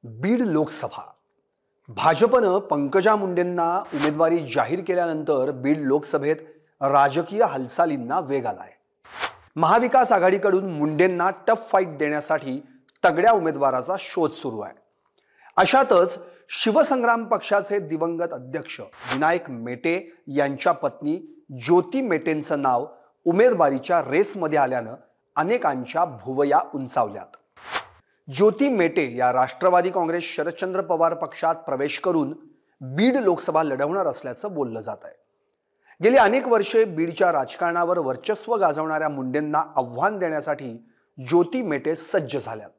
बीड लोकसभा भाजपनं पंकजा मुंडेंना उमेदवारी जाहीर केल्यानंतर बीड लोकसभेत राजकीय हालचालींना वेग आलाय। महाविकास आघाडीकडून मुंडेंना टफ फाईट देण्यासाठी तगड्या उमेदवाराचा शोध सुरू आहे। अशातच शिवसंग्राम पक्षाचे दिवंगत अध्यक्ष विनायक मेटे यांच्या पत्नी ज्योती मेटेंचं नाव उमेदवारीच्या रेसमध्ये आल्यानं अनेकांच्या भुवया उंचावल्यात। ज्योती मेटे या राष्ट्रवादी काँग्रेस शरदचंद्र पवार पक्षात प्रवेश करून बीड लोकसभा लढवणार असल्याचं बोललं जात आहे। गेली अनेक वर्षे बीडच्या राजकारणावर वर्चस्व गाजवणाऱ्या मुंडेंना आव्हान देण्यासाठी ज्योती मेटे सज्ज झाल्यात।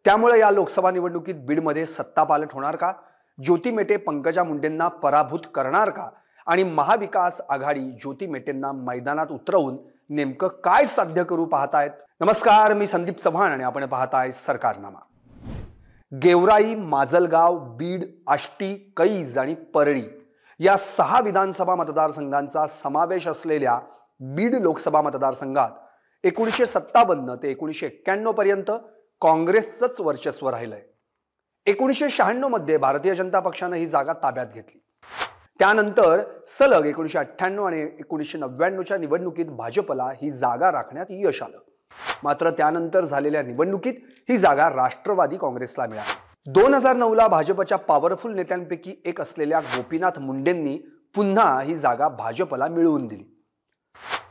त्यामुळे या लोकसभा निवडणुकीत बीडमध्ये सत्तापालट होणार का? ज्योती मेटे पंकजा मुंडेंना पराभूत करणार का? आणि महाविकास आघाडी ज्योती मेटेंना मैदानात उतरवून नेमकं काय साध्य करू पाहतायत? नमस्कार, मी संदीप चव्हाण आणि आपण पाहताय सरकारनामा। गेवराई, माजलगाव, बीड, आष्टी, कैज आणि परळी या 6 विधानसभा मतदारसंघांचा समावेश असलेल्या बीड लोकसभा मतदारसंघात 1957 ते 1991 पर्यंत काँग्रेसचंच वर्चस्व राहिलंय। 1996 मध्ये भारतीय जनता पक्षानं ही जागा ताब्यात घेतली। त्यानंतर सलग 1998 आणि 1999च्या निवडणुकीत भाजपला ही जागा राखण्यात यश आलं। मात्र त्यानंतर झालेल्या निवडणुकीत ही जागा राष्ट्रवादी काँग्रेसला मिळाली। 2009ला भाजपच्या पॉवरफुल नेत्यांपैकी एक असलेल्या गोपीनाथ मुंडेंनी पुन्हा ही जागा भाजपला मिळवून दिली।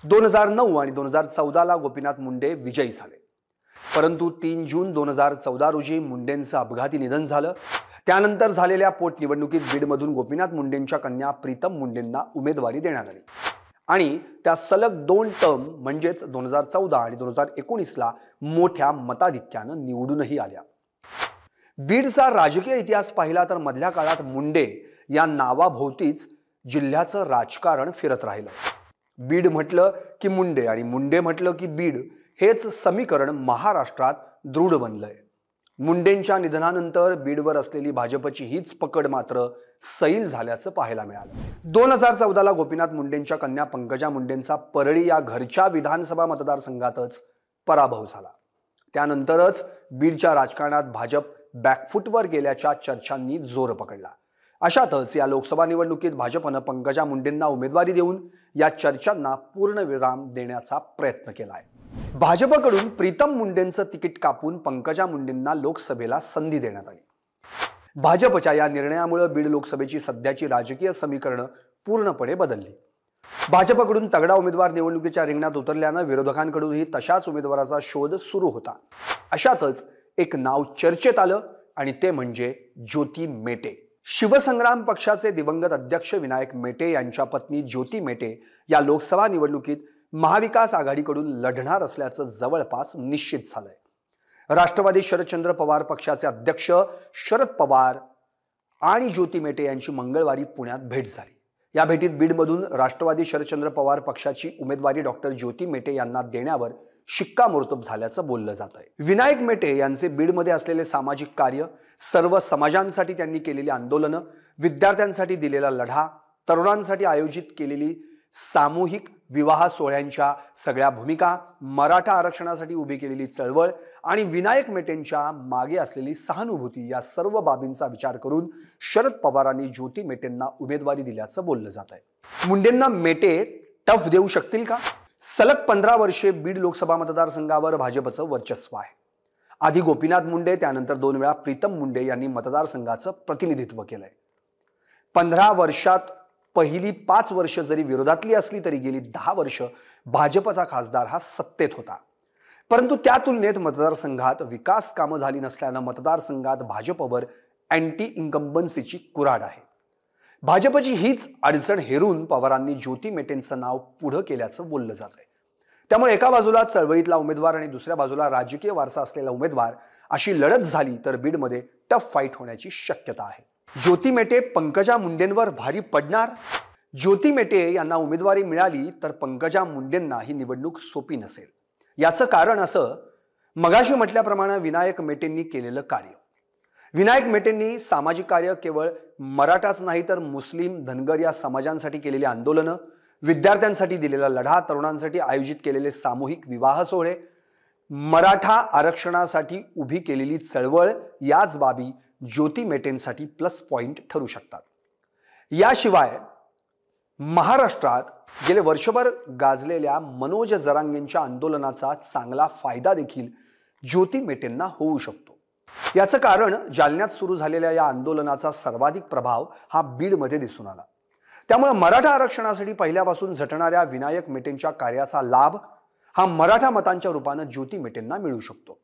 2009 आणि 2014ला गोपीनाथ मुंडे विजयी झाले, परंतु 3 जून 2014 रोजी मुंडेंचं अपघाती निधन झालं। त्यानंतर झालेल्या पोटनिवडणुकीत बीडमधून गोपीनाथ मुंडेंच्या कन्या प्रीतम मुंडेंना उमेदवारी देण्यात आली आणि त्या सलग 2 टर्म म्हणजेच 2014 आणि 2019ला मोठ्या मताधिक्यानं निवडूनही आल्या। बीडचा राजकीय इतिहास पाहिला तर मधल्या काळात मुंडे या नावाभोवतीच जिल्ह्याचं राजकारण फिरत राहिलं। बीड म्हटलं की मुंडे आणि मुंडे म्हटलं की बीड हेच समीकरण महाराष्ट्रात दृढ बनलंय। मुंडेंच्या निधनानंतर बीडवर असलेली भाजपची हीच पकड मात्र सैल झाल्याचं पाहायला मिळालं। 2014ला गोपीनाथ मुंडेंच्या कन्या पंकजा मुंडेंचा परळी या घरच्या विधानसभा मतदारसंघातच पराभव झाला। त्यानंतरच बीडच्या राजकारणात भाजप बॅकफुटवर गेल्याच्या चर्चांनी जोर पकडला। अशातच या लोकसभा निवडणुकीत भाजपनं पंकजा मुंडेंना उमेदवारी देऊन या चर्चांना पूर्णविराम देण्याचा प्रयत्न केलाय। भाजपकडून प्रीतम मुंडेंचं तिकीट कापून पंकजा मुंडेंना लोकसभेला संधी देण्यात आली। भाजपच्या या निर्णयामुळे बीड लोकसभेची सध्याची राजकीय समीकरणं पूर्णपणे बदलली। भाजपकडून तगडा उमेदवार निवडणुकीच्या रिंगणात उतरल्यानं विरोधकांकडूनही तशाच उमेदवाराचा शोध सुरू होता। अशातच एक नाव चर्चेत आलं आणि ते म्हणजे ज्योती मेटे। शिवसंग्राम पक्षाचे दिवंगत अध्यक्ष विनायक मेटे यांच्या पत्नी ज्योती मेटे या लोकसभा निवडणुकीत महाविकास आघाडीकडून लढणार असल्याचं जवळपास निश्चित झालंय। राष्ट्रवादी शरदचंद्र पवार पक्षाचे अध्यक्ष शरद पवार आणि ज्योती मेटे यांची मंगळवारी पुण्यात भेट झाली। या भेटीत बीडमधून राष्ट्रवादी शरदचंद्र पवार पक्षाची उमेदवारी डॉक्टर ज्योती मेटे यांना देण्यावर शिक्कामोर्तब झाल्याचं बोललं जात आहे। विनायक मेटे यांचे बीडमध्ये असलेले सामाजिक कार्य, सर्व समाजांसाठी त्यांनी केलेली आंदोलनं, विद्यार्थ्यांसाठी दिलेला लढा, तरुणांसाठी आयोजित केलेली सामूहिक विवाह सोहळ्यांच्या सगळ्या भूमिका, मराठा आरक्षणासाठी उभी केलेली चळवळ आणि विनायक मेटेंच्या मागे असलेली सहानुभूती या सर्व बाबींचा विचार करून शरद पवारांनी ज्योती मेटेंना उमेदवारी दिल्याचं बोललं जात आहे। मुंडेंना मेटे टफ देऊ शकतील का? सलग 15 वर्षे बीड लोकसभा मतदारसंघावर भाजपचं वर्चस्व आहे। आधी गोपीनाथ मुंडे, त्यानंतर 2 वेळा प्रीतम मुंडे यांनी मतदारसंघाचं प्रतिनिधित्व केलंय। 15 वर्षात पहिली 5 वर्ष जरी विरोधातली असली तरी गेली 10 वर्ष भाजपचा खासदार हा सत्तेत होता। परंतु त्या तुलनेत मतदारसंघात विकास कामं झाली नसल्यानं मतदारसंघात भाजपवर अँटी इन्कम्बन्सीची कुऱ्हाड आहे। भाजपची हीच अडचण हेरून पवारांनी ज्योती मेटेंचं नाव पुढे केल्याचं बोललं जात आहे। त्यामुळे एका बाजूला चळवळीतला उमेदवार आणि दुसऱ्या बाजूला राजकीय वारसा असलेला उमेदवार अशी लढत झाली तर बीडमध्ये टफ फाईट होण्याची शक्यता आहे। ज्योती मेटे पंकजा मुंडेंवर भारी पडणार? ज्योती मेटे यांना उमेदवारी मिळाली तर पंकजा मुंडेंना ही निवडणूक सोपी नसेल। याचं कारण असं, मगाशी म्हटल्याप्रमाणे विनायक मेटेंनी केलेलं कार्य। विनायक मेटेंनी सामाजिक कार्य केवळ मराठाच नाही तर मुस्लिम, धनगर या समाजांसाठी केलेली आंदोलनं, विद्यार्थ्यांसाठी दिलेला लढा, तरुणांसाठी आयोजित केलेले सामूहिक विवाह सोहळे, मराठा आरक्षणासाठी उभी केलेली चळवळ याच बाबी ज्योती मेटेंसाठी प्लस पॉइंट ठरू शकतात. याशिवाय महाराष्ट्रात गेले वर्षभर गाजलेल्या मनोज जरांगेंच्या आंदोलनाचा चांगला फायदा देखील ज्योती मेटेंना होऊ शकतो. याचं कारण जालन्यात सुरू झालेल्या या आंदोलनाचा सर्वाधिक प्रभाव हा बीडमध्ये दिसून आला. त्यामुळे मराठा आरक्षणासाठी पहिल्यापासून झटणाऱ्या विनायक मेटेंच्या कार्याचा लाभ हा मराठा मतांच्या रूपाने ज्योती मेटेंना मिळू शकतो.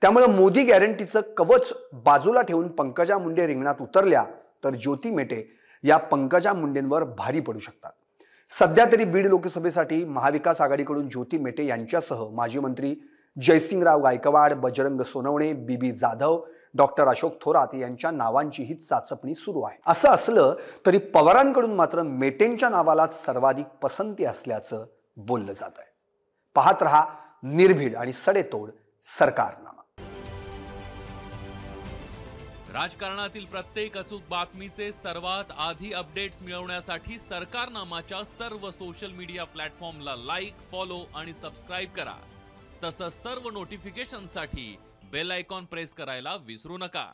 त्यामुळे मोदी गॅरंटीचं कवच बाजूला ठेवून पंकजा मुंडे रिंगणात उतरल्या तर ज्योती मेटे या पंकजा मुंडेंवर भारी पडू शकतात. सध्या तरी बीड लोकसभेसाठी महाविकास आघाडीकडून ज्योती मेटे यांच्यासह माजी मंत्री जयसिंगराव गायकवाड, बजरंग सोनवणे, बीबी जाधव, डॉक्टर अशोक थोरात यांच्या नावांची ही चाचपणी सुरू आहे. असं असलं तरी पवारांकडून मात्र मेटेंच्या नावालाच सर्वाधिक पसंती असल्याचं बोललं जात आहे. पाहत रहा निर्भीड आणि सडेतोड सरकारनामा. राजकारणातील प्रत्येक अचूक बातमीचे सर्वात आधी अपडेट्स मिळवण्यासाठी सरकारनामाच्या सर्व सोशल मीडिया प्लॅटफॉर्मला लाईक, फॉलो आणि सबस्क्राईब करा. तसंच सर्व नोटिफिकेशनसाठी बेल आयकॉन प्रेस करायला विसरू नका.